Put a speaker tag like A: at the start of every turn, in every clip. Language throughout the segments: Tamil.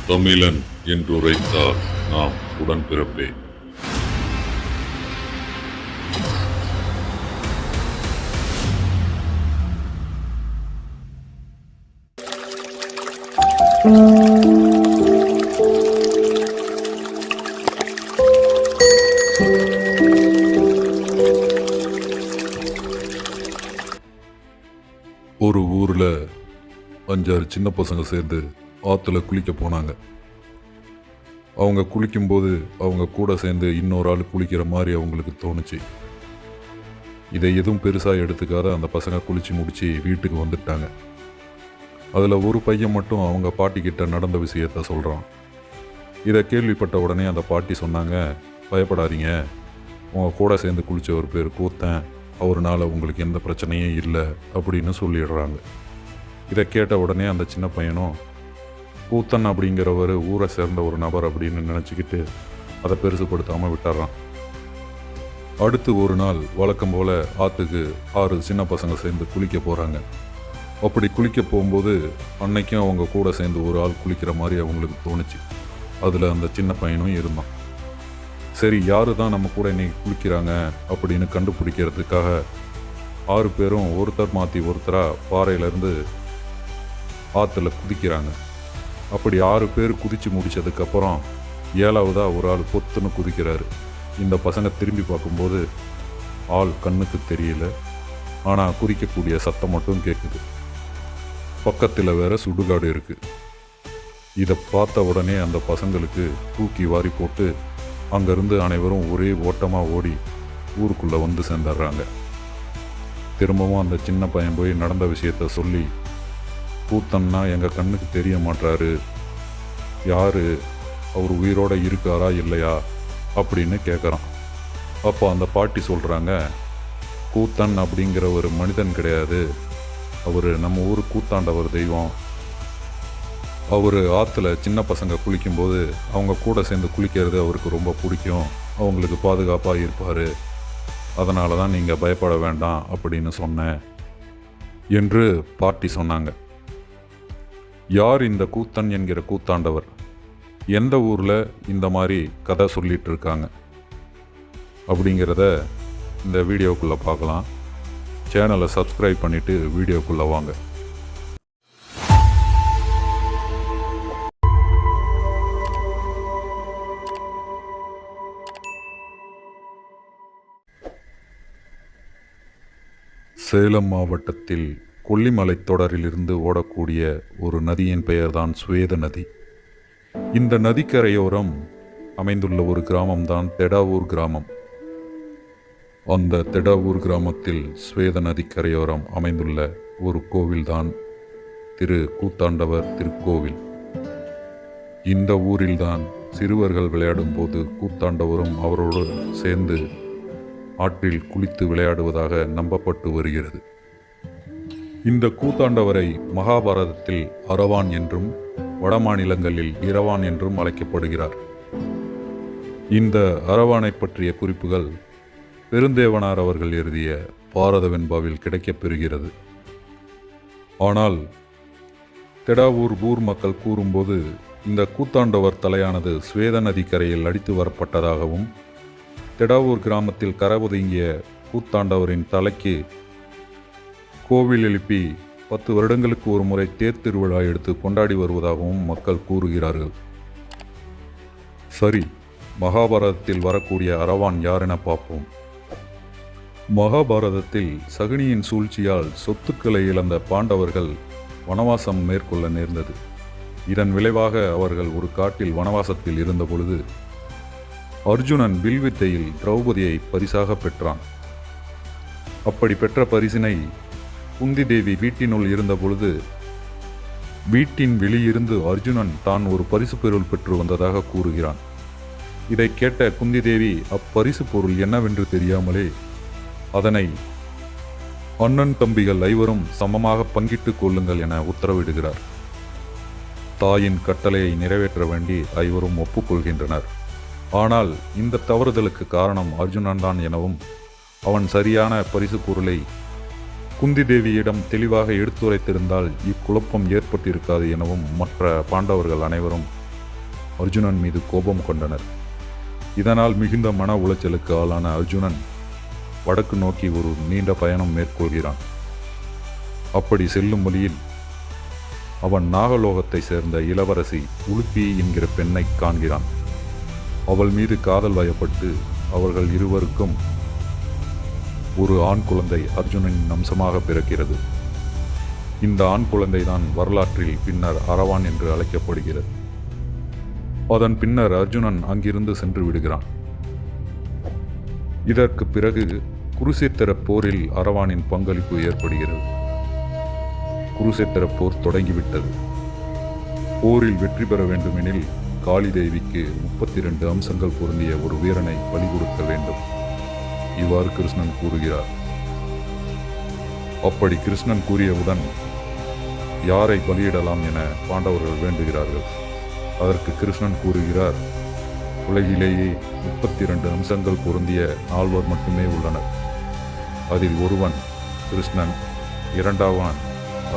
A: தமிழன் என்றுரைத்தால் நாம் உடன்பிறப்பே. ஒரு ஊர்ல 5-6 சின்ன பசங்க சேர்ந்து ஆத்துல குளிக்க போனாங்க. அவங்க குளிக்கும்போது அவங்க கூட சேர்ந்து இன்னொரு ஆள் குளிக்கிற மாதிரி அவங்களுக்கு தோணுச்சு. இதை எதுவும் பெருசாக எடுத்துக்காத அந்த பசங்க குளிச்சு முடிச்சு வீட்டுக்கு வந்துட்டாங்க. அதில் ஒரு பையன் மட்டும் அவங்க பாட்டிக்கிட்ட நடந்த விஷயத்த சொல்கிறான். இதை கேள்விப்பட்ட உடனே அந்த பாட்டி சொன்னாங்க, பயப்படாதீங்க, உங்கள் கூட சேர்ந்து குளித்த ஒரு பேர் கூத்தன், அவர்னால உங்களுக்கு எந்த பிரச்சனையும் இல்லை அப்படின்னு சொல்லிடுறாங்க. இதை கேட்ட உடனே அந்த சின்ன பையனும் கூத்தன் அப்படிங்கிறவர் ஊரை சேர்ந்த ஒரு நபர் அப்படின்னு நினச்சிக்கிட்டு அதை பெருசுப்படுத்தாமல் விட்டுறான். அடுத்து ஒரு நாள் வழக்கம் போல் ஆற்றுக்கு 6 சின்ன பசங்க சேர்ந்து குளிக்க போகிறாங்க. அப்படி குளிக்க போகும்போது அன்னைக்கும் அவங்க கூட சேர்ந்து ஒரு ஆள் குளிக்கிற மாதிரி அவங்களுக்கு தோணுச்சு. அதில் அந்த சின்ன பையனும் இருந்தான். சரி, யாரு தான் நம்ம கூட இன்னைக்கு குளிக்கிறாங்க அப்படின்னு கண்டுபிடிக்கிறதுக்காக 6 பேரும் ஒருத்தர் மாற்றி ஒருத்தராக பாறையிலேருந்து ஆற்றுல குதிக்கிறாங்க. அப்படி 6 பேர் குதித்து முடித்ததுக்கப்புறம் 7ஆவதாக ஒரு ஆள் பொத்துன்னு குதிக்கிறாரு. இந்த பசங்க திரும்பி பார்க்கும்போது ஆள் கண்ணுக்கு தெரியல, ஆனால் குதிக்கக்கூடிய சத்தம் மட்டும் கேட்குது. பக்கத்தில் வேற சுடுகாடு இருக்குது. இதை பார்த்த உடனே அந்த பசங்களுக்கு தூக்கி வாரி போட்டு அங்கேருந்து அனைவரும் ஒரே ஓட்டமாக ஓடி ஊருக்குள்ளே வந்து சேர்ந்துடுறாங்க. திரும்பவும் அந்த சின்ன பையன் போய் நடந்த விஷயத்த சொல்லி, கூத்தன்னா எங்கள் கண்ணுக்கு தெரிய மாட்டாரு, யார், அவர் உயிரோடு இருக்காரா இல்லையா அப்படின்னு கேட்குறான். அப்போ அந்த பாட்டி சொல்கிறாங்க, கூத்தன் அப்படிங்கிற ஒரு மனிதன் கிடையாது, அவர் நம்ம ஊர் கூத்தாண்டவர் தெய்வம். அவர் ஆற்றுல சின்ன பசங்க குளிக்கும்போது அவங்க கூட சேர்ந்து குளிக்கிறது அவருக்கு ரொம்ப பிடிக்கும், அவங்களுக்கு பாதுகாப்பாக இருப்பார், அதனால தான் நீங்கள் பயப்பட வேண்டாம் அப்படின்னு சொன்னேன் என்று பாட்டி சொன்னாங்க. யார் இந்த கூத்தன் என்கிற கூத்தாண்டவர்? எந்த ஊரில் இந்த மாதிரி கதை சொல்லிகிட்டு இருக்காங்க அப்படிங்கிறத இந்த வீடியோக்குள்ளே பார்க்கலாம். சேனலை சப்ஸ்கிரைப் பண்ணிவிட்டு வீடியோக்குள்ளே வாங்க. சேலம் மாவட்டத்தில் கொல்லிமலைத் தொடரிலிருந்து ஓடக்கூடிய ஒரு நதியின் பெயர்தான் சுவேத நதி. இந்த நதிக்கரையோரம் அமைந்துள்ள ஒரு கிராமம்தான் தெடாவூர் கிராமம். அந்த தெடாவூர் கிராமத்தில் சுவேத நதிக்கரையோரம் அமைந்துள்ள ஒரு கோவில்தான் திரு கூத்தாண்டவர் திருக்கோவில். இந்த ஊரில்தான் சிறுவர்கள் விளையாடும் போது கூத்தாண்டவரும் அவரோடு சேர்ந்து ஆற்றில் குளித்து விளையாடுவதாக நம்பப்பட்டு வருகிறது. இந்த கூத்தாண்டவரை மகாபாரதத்தில் அரவான் என்றும் வடமாநிலங்களில் இரவான் என்றும் அழைக்கப்படுகிறார். இந்த அரவானை பற்றிய குறிப்புகள் பெருந்தேவனார் அவர்கள் எழுதிய பாரத வெண்பாவில் கிடைக்கப்பெறுகிறது. ஆனால் தெடாவூர் ஊர் மக்கள் கூறும்போது இந்த கூத்தாண்டவர் தலையானது சுவேத நதி கரையில் அடித்து வரப்பட்டதாகவும், தெடாவூர் கிராமத்தில் கரை ஒதுங்கிய கூத்தாண்டவரின் தலைக்கு கோவில் எழுப்பி 10 வருடங்களுக்கு ஒரு முறை தேர் திருவிழா எடுத்து கொண்டாடி வருவதாகவும் மக்கள் கூறுகிறார்கள். சரி, மகாபாரதத்தில் வரக்கூடிய அரவான் யார் என பார்ப்போம். மகாபாரதத்தில் சகுனியின் சூழ்ச்சியால் சொத்துக்களை இழந்த பாண்டவர்கள் வனவாசம் மேற்கொள்ள நேர்ந்தது. இதன் விளைவாக அவர்கள் ஒரு காட்டில் வனவாசத்தில் இருந்த பொழுது அர்ஜுனன் வில்வித்தையில் திரௌபதியை பரிசாக பெற்றான். அப்படி பெற்ற பரிசினை குந்தி தேவி வீட்டினுள் இருந்த பொழுது வீட்டின் வெளியிருந்து அர்ஜுனன் தான் ஒரு பரிசு பொருள் பெற்று வந்ததாக கூறுகிறான். இதை கேட்ட குந்தி தேவி அப்பரிசு பொருள் என்னவென்று தெரியாமலே அதனை அண்ணன் தம்பிகள் ஐவரும் சமமாக பங்கிட்டுக் கொள்ளுங்கள் என உத்தரவிடுகிறார். தாயின் கட்டளையை நிறைவேற்ற வேண்டி ஐவரும் ஒப்புக்கொள்கின்றனர். ஆனால் இந்த தவறுதலுக்கு காரணம் அர்ஜுனன் தான் எனவும், அவன் சரியான பரிசு பொருளை குந்தி தேவியிடம் தெளிவாக எடுத்துரைத்திருந்தால் இக்குழப்பம் ஏற்பட்டிருக்காது எனவும் மற்ற பாண்டவர்கள் அனைவரும் அர்ஜுனன் மீது கோபம் கொண்டனர். இதனால் மிகுந்த மன உளைச்சலுக்கு ஆளான அர்ஜுனன் வடக்கு நோக்கி ஒரு நீண்ட பயணம் மேற்கொள்கிறான். அப்படி செல்லும் வழியில் அவன் நாகலோகத்தை சேர்ந்த இளவரசி உலுப்பி என்கிற பெண்ணை காண்கிறான். அவள் மீது காதல் வயப்பட்டு அவர்கள் இருவருக்கும் ஒரு ஆண் குழந்தை அர்ஜுனனின் அம்சமாக பிறக்கிறது. இந்த ஆண் குழந்தை தான் வரலாற்றில் பின்னர் அரவான் என்று அழைக்கப்படுகிறது. அதன் பின்னர் அர்ஜுனன் அங்கிருந்து சென்று விடுகிறான். இதற்கு பிறகு குருசேத்திர போரில் அரவானின் பங்களிப்பு ஏற்படுகிறது. குருசேத்திர போர் தொடங்கிவிட்டது. போரில் வெற்றி பெற வேண்டுமெனில் காளி தேவிக்கு 32 அம்சங்கள் பொருந்திய ஒரு வீரனை பலி கொடுக்க வேண்டும். இவ்வாறு கிருஷ்ணன் கூறுகிறார். அப்படி கிருஷ்ணன் கூறியவுடன் யாரை பலியிடலாம் என பாண்டவர்கள் வேண்டுகிறார்கள். அதற்கு கிருஷ்ணன் கூறுகிறார், உலகிலேயே 32 அம்சங்கள் பொருந்திய 4 மட்டுமே உள்ளனர். அதில் ஒருவன் கிருஷ்ணன், இரண்டாவன்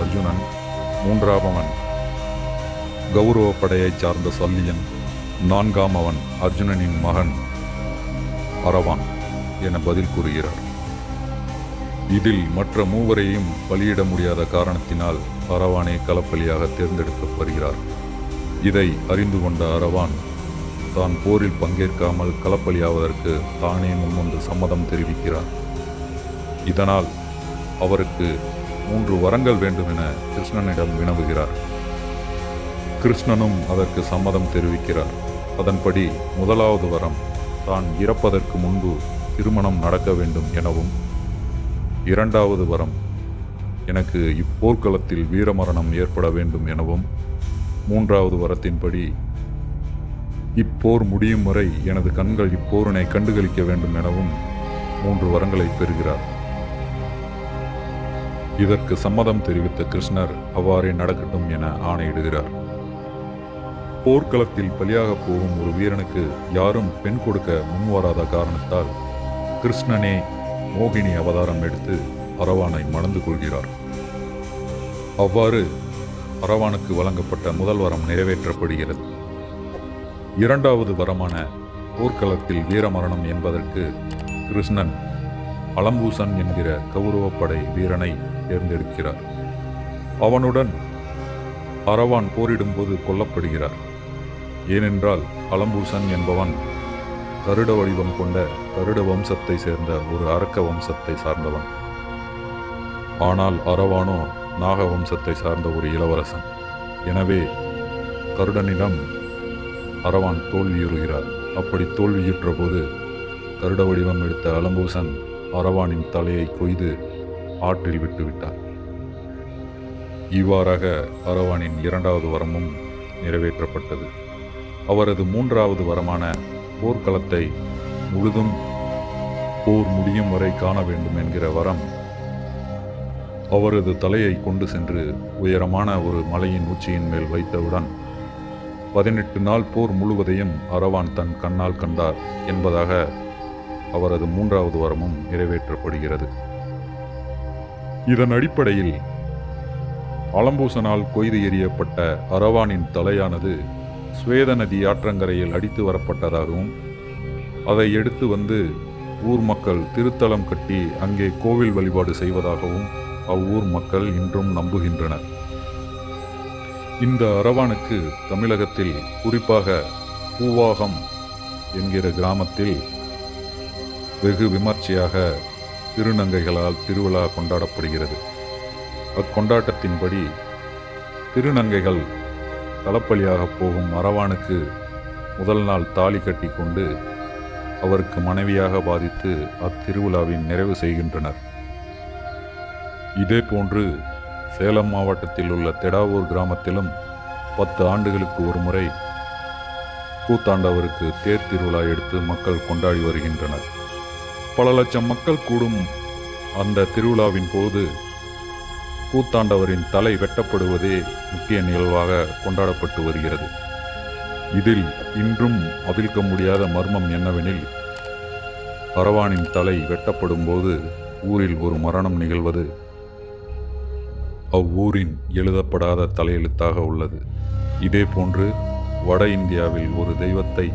A: அர்ஜுனன், மூன்றாவன் கௌரவ படையைச் சார்ந்த சல்லியன், நான்காம் அவன் அர்ஜுனனின் மகன் அரவான் என பதில் கூறுகிறார். இதில் மற்ற மூவரையும் பலியிட முடியாத காரணத்தினால் அரவானே களப்பலியாக தேர்ந்தெடுக்கப்படுகிறார். இதை அறிந்து கொண்ட அரவான் தான் போரில் பங்கேற்காமல் களப்பலியாவதற்கு தானே முன்வந்து சம்மதம் தெரிவிக்கிறார். இதனால் அவருக்கு 3 வரங்கள் வேண்டும் என கிருஷ்ணனிடம் வினவுகிறார். கிருஷ்ணனும் அதற்கு சம்மதம் தெரிவிக்கிறார். அதன்படி முதலாவது வரம் தான் இறப்பதற்கு முன்பு திருமணம் நடக்க வேண்டும் எனவும், இரண்டாவது வரம் எனக்கு இப்போர்க்களத்தில் வீரமரணம் ஏற்பட வேண்டும் எனவும், மூன்றாவது வரத்தின்படி இப்போர் முடியும் வரை எனது கண்கள் இப்போரினை கண்டுகளிக்க வேண்டும் எனவும் 3 வரங்களை பெறுகிறார். இதற்கு சம்மதம் தெரிவித்த கிருஷ்ணர் அவ்வாறே நடக்கட்டும் என ஆணையிடுகிறார். போர்க்களத்தில் பலியாக போகும் ஒரு வீரனுக்கு யாரும் பெண் கொடுக்க முன்வராத காரணத்தால் கிருஷ்ணனே மோகினி அவதாரம் எடுத்து அரவானை மணந்து கொள்கிறார். அவ்வாறு அரவானுக்கு வழங்கப்பட்ட முதல் வரம் நிறைவேற்றப்படுகிறது. இரண்டாவது வரமான போர்க்களத்தில் வீரமரணம் என்பதற்கு கிருஷ்ணன் அலம்பூசன் என்கிற கௌரவப்படை வீரனை தேர்ந்தெடுக்கிறார். அவனுடன் அரவான் போரிடும்போது கொல்லப்படுகிறார். ஏனென்றால் அலம்பூசன் என்பவன் கருட வடிவம் கொண்ட கருட வம்சத்தை சேர்ந்த ஒரு அரக்க வம்சத்தை சார்ந்தவன். ஆனால் அரவானோ நாக வம்சத்தை சார்ந்த ஒரு இளவரசன். எனவே கருடனிடம் அரவான் தோல்வியுறுகிறார். அப்படி தோல்வியுற்ற போது கருட வடிவம் எடுத்த அலம்பூசன் அரவானின் தலையை கொய்து ஆற்றில் விட்டுவிட்டார். இவ்வாறாக அரவானின் இரண்டாவது வரமும் நிறைவேற்றப்பட்டது. அவரது மூன்றாவது வரமான போர்க்களத்தை முழுதும் போர் முடியும் வரை காண வேண்டும் என்கிற வரம் அவரது தலையை கொண்டு சென்று உயரமான ஒரு மலையின் உச்சியின் மேல் வைத்தவுடன் 18 நாள் போர் முழுவதையும் அரவான் தன் கண்ணால் கண்டார் என்பதாக அவரது மூன்றாவது வரமும் நிறைவேற்றப்படுகிறது. இதன் அடிப்படையில் அலம்பூசனால் கொய்து எறியப்பட்ட அரவானின் தலையானது ஸ்வேத நதி ஆற்றங்கரையில் அடித்து வரப்பட்டதாகவும், அதை எடுத்து வந்து ஊர் மக்கள் திருத்தலம் கட்டி அங்கே கோவில் வழிபாடு செய்வதாகவும் அவ்வூர் மக்கள் இன்றும் நம்புகின்றனர். இந்த அரவானுக்கு தமிழகத்தில் குறிப்பாக பூவாகம் என்கிற கிராமத்தில் வெகு விமர்சையாக திருநங்கைகளால் திருவிழா கொண்டாடப்படுகிறது. அக்கொண்டாட்டத்தின்படி திருநங்கைகள் களப்பலியாக போகும் அரவானுக்கு முதல் நாள் தாலி கட்டி கொண்டு அவருக்கு மனைவியாக பாதித்து அத்திருவிழாவின் நிறைவு செய்கின்றனர். இதே போன்று சேலம் மாவட்டத்தில் உள்ள தெடாவூர் கிராமத்திலும் 10 ஆண்டுகளுக்கு ஒரு முறை கூத்தாண்டவருக்கு தேர் திருவிழா எடுத்து மக்கள் கொண்டாடி வருகின்றனர். பல லட்சம் மக்கள் கூடும் அந்த திருவிழாவின் போது கூத்தாண்டவரின் தலை வெட்டப்படுவதே முக்கிய நிகழ்வாக கொண்டாடப்பட்டு வருகிறது. இதில் இன்றும் அவிழ்க்க முடியாத மர்மம் என்னவெனில், அரவானின் தலை வெட்டப்படும் போது ஊரில் ஒரு மரணம் நிகழ்வது அவ்வூரின் எழுதப்படாத தலையெழுத்தாக உள்ளது. இதே போன்று வட இந்தியாவில் ஒரு தெய்வத்தை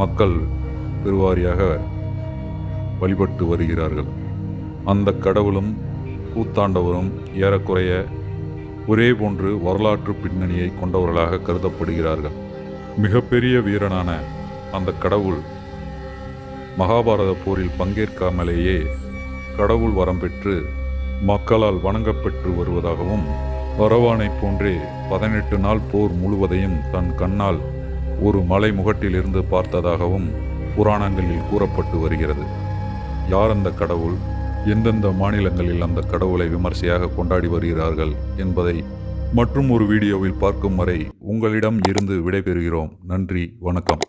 A: மக்கள் பெருவாரியாக வழிபட்டு வருகிறார்கள். அந்த கடவுளும் கூத்தாண்டவரும் ஏறக்குறைய ஒரே போன்று வரலாற்று பின்னணியை கொண்டவர்களாக கருதப்படுகிறார்கள். மிகப்பெரிய வீரனான அந்த கடவுள் மகாபாரத போரில் பங்கேற்காமலேயே கடவுள் வரம் பெற்று மக்களால் வணங்கப்பெற்று வருவதாகவும், அரவானை போன்றே 18 நாள் போர் முழுவதையும் தன் கண்ணால் ஒரு மலை முகட்டிலிருந்து பார்த்ததாகவும் புராணங்களில் கூறப்பட்டு வருகிறது. யார் அந்த கடவுள், எந்தெந்த மாநிலங்களில் அந்த கடவுளை விமர்சையாக கொண்டாடி வருகிறார்கள் என்பதை மற்றும் ஒரு வீடியோவில் பார்க்கும் வரை உங்களிடம் இருந்து விடைபெறுகிறோம். நன்றி, வணக்கம்.